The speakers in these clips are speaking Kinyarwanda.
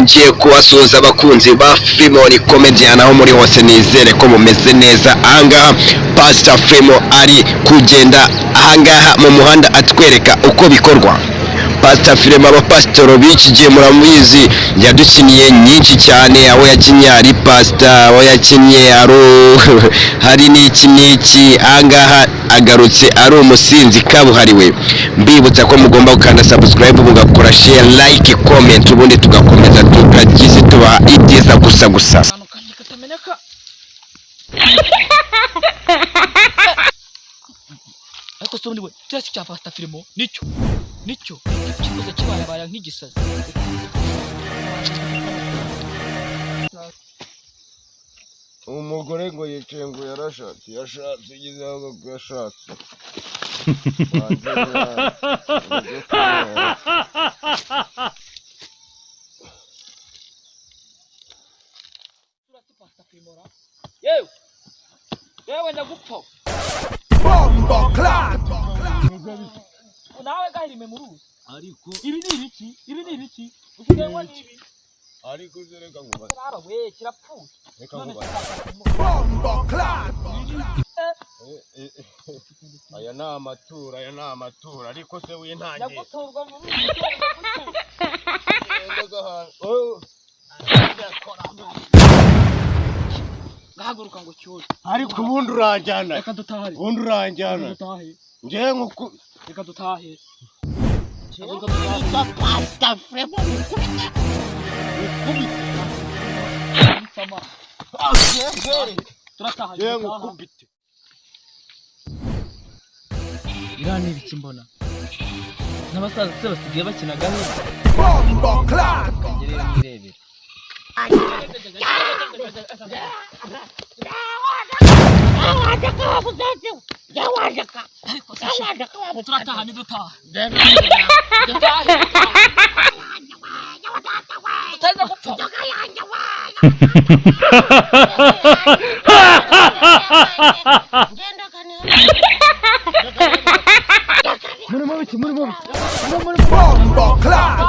nongeye kubasuhuza abakunzi ba Fremon Comedian aho muri hose, nizere ko mumeze neza. Ahangaha Pastor Fremon ari kugenda ahangaha mu muhanda atwereka uko bikorwa. Pastor Fremon abapasitoro b'iki gihe muramuzi, yadukiniye nyinshi cyane, aho yakinnye ari pastor, aho yakinnye hari n'iki ahangaha agarutse ari umusinzi kabuhariwe. Mbibutsa ko mugomba gukanda subscribe, mugakora share, like, comment, ubundi tugakomeza tukagize tubaha ibyiza gusa. Ariko so ndiwe cyose cya Pastor Fremon nicyo kikoze kibaye nk'igisazi. Umugore ngo yicaye ngo yashatse igizaho ngo yashatse. Yewe ndagupfa. Bombo clap. Nawe gahirime mu ruzi. Ariko Ibi ni ibiki? Usigaye n'ibi. ariko zereka ngo Rara we kirapfuye. reka ngo bombo clap. Aya ni amatura ariko se wintangiye. Yaguturwa mu ruzi. Gahaguruka ngo cyose. Ariko ubundi uranjyana. Reka dutahe. Ubundi uranjyana. Dutahe. Ngiye nkuko Reka dutahe. Pastor Fremon Sama. Turataha. ngiye nkukubite. Irani ibiki mbona. N'abasaza se basigaye bakina gahunda. Bombo clap. Ngereye nirebera. Turataha ni dutaha. Tutaza gupfa. Muri Bombo clap.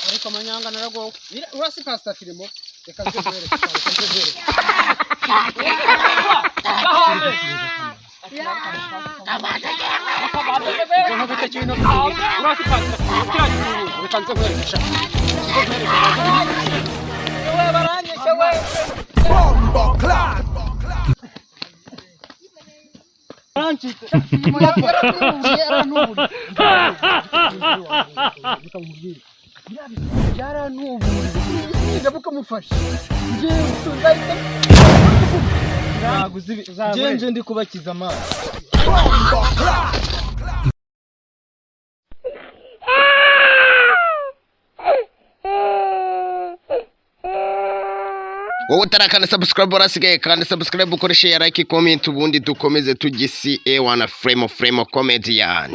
Ariko manyanga narago. Urasi Pastor Fremon. Reka nzobere. Bombo clap. Nje ndi kubakiza amazi. Bombo clap. Wowe utarakanda subscribe warasigaye kandi subscribe, ukoreshe like, comment, ubundi dukomeze tugisi Fremon Comedian.